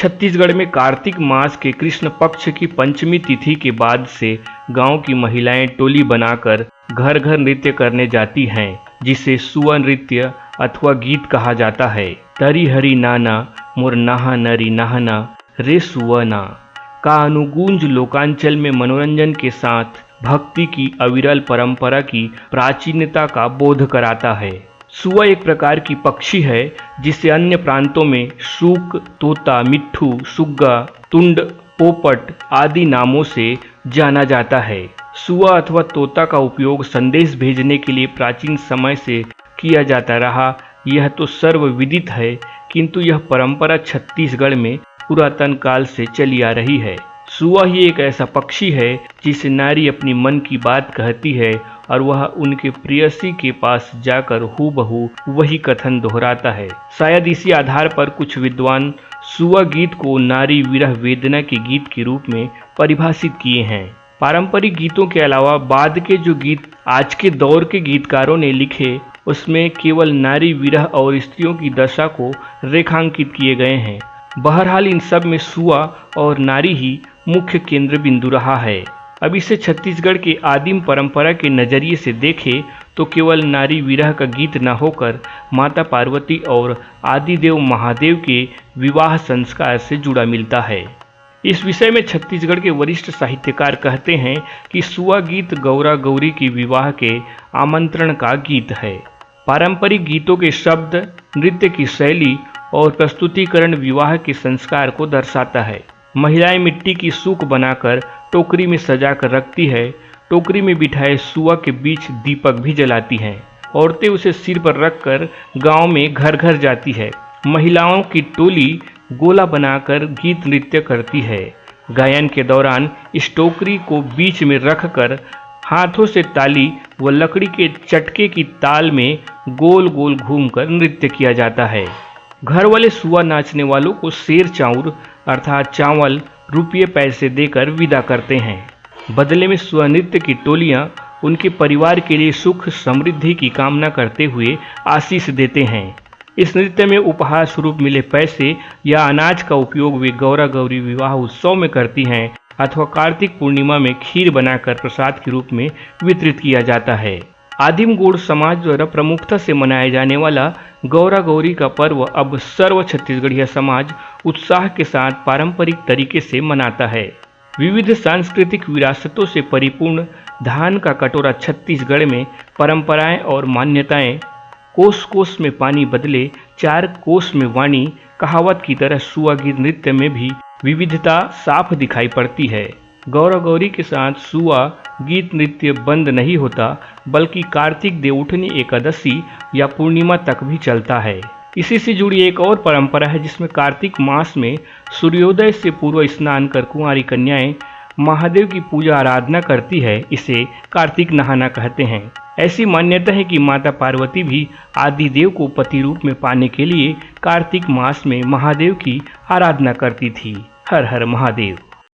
छत्तीसगढ़ में कार्तिक मास के कृष्ण पक्ष की पंचमी तिथि के बाद से गांव की महिलाएं टोली बनाकर घर घर नृत्य करने जाती हैं, जिसे सुआ नृत्य अथवा गीत कहा जाता है। तरी हरी नाना मोर नाहा नरी नाहना रे सुवना का अनुगूंज लोकांचल में मनोरंजन के साथ भक्ति की अविरल परंपरा की प्राचीनता का बोध कराता है। सुआ एक प्रकार की पक्षी है जिसे अन्य प्रांतों में सूक, तोता, मिट्ठू, सुग्गा, तुंड, पोपट आदि नामों से जाना जाता है। सुआ अथवा तोता का उपयोग संदेश भेजने के लिए प्राचीन समय से किया जाता रहा, यह तो सर्वविदित है, किंतु यह परंपरा छत्तीसगढ़ में पुरातन काल से चली आ रही है। सुआ ही एक ऐसा पक्षी है जिसे नारी अपनी मन की बात कहती है और वह उनके प्रेयसी के पास जाकर हूबहू वही कथन दोहराता है। शायद इसी आधार पर कुछ विद्वान सुआ गीत को नारी विरह वेदना के गीत के रूप में परिभाषित किए हैं। पारंपरिक गीतों के अलावा बाद के जो गीत आज के दौर के गीतकारों ने लिखे, उसमें केवल नारी विरह और स्त्रियों की दशा को रेखांकित किए गए हैं। बहरहाल इन सब में सुआ और नारी ही मुख्य केंद्र बिंदु रहा है। अब इसे छत्तीसगढ़ के आदिम परंपरा के नज़रिए से देखें तो केवल नारी विरह का गीत न होकर माता पार्वती और आदिदेव महादेव के विवाह संस्कार से जुड़ा मिलता है। इस विषय में छत्तीसगढ़ के वरिष्ठ साहित्यकार कहते हैं कि सुआ गीत गौरा गौरी की विवाह के आमंत्रण का गीत है। पारंपरिक गीतों के शब्द, नृत्य की शैली और प्रस्तुतिकरण विवाह के संस्कार को दर्शाता है। महिलाएं मिट्टी की सूक बनाकर टोकरी में सजा कर रखती है। टोकरी में बिठाए सुआ के बीच दीपक भी जलाती हैं। औरतें उसे सिर पर रखकर गांव में घर घर जाती है। महिलाओं की टोली गोला बनाकर गीत नृत्य करती है। गायन के दौरान इस टोकरी को बीच में रखकर हाथों से ताली व लकड़ी के चटके की ताल में गोल गोल घूमकर नृत्य किया जाता है। घर वाले सुआ नाचने वालों को शेर चाउर अर्थात चावल, रुपये, पैसे देकर विदा करते हैं। बदले में सुआ नृत्य की टोलियां उनके परिवार के लिए सुख समृद्धि की कामना करते हुए आशीष देते हैं। इस नृत्य में उपहार स्वरूप मिले पैसे या अनाज का उपयोग वे गौरा गौरी विवाह उत्सव में करती हैं अथवा कार्तिक पूर्णिमा में खीर बनाकर प्रसाद के रूप में वितरित किया जाता है। आदिम गौड़ समाज द्वारा प्रमुखता से मनाया जाने वाला गौरा गौरी का पर्व अब सर्व छत्तीसगढ़िया समाज उत्साह के साथ पारंपरिक तरीके से मनाता है। विविध सांस्कृतिक विरासतों से परिपूर्ण धान का कटोरा छत्तीसगढ़ में परंपराएं और मान्यताएं, कोस कोस में पानी बदले चार कोस में वाणी कहावत की तरह सुआ गीत नृत्य में भी विविधता साफ दिखाई पड़ती है। गौरा गौरी के साथ सुआ गीत नृत्य बंद नहीं होता, बल्कि कार्तिक देवउठनी एकादशी या पूर्णिमा तक भी चलता है। इसी से जुड़ी एक और परंपरा है जिसमें कार्तिक मास में सूर्योदय से पूर्व स्नान कर कुंवारी कन्याएं महादेव की पूजा आराधना करती है। इसे कार्तिक नहाना कहते हैं। ऐसी मान्यता है कि माता पार्वती भी आदिदेव को पति रूप में पाने के लिए कार्तिक मास में महादेव की आराधना करती थी। हर हर महादेव।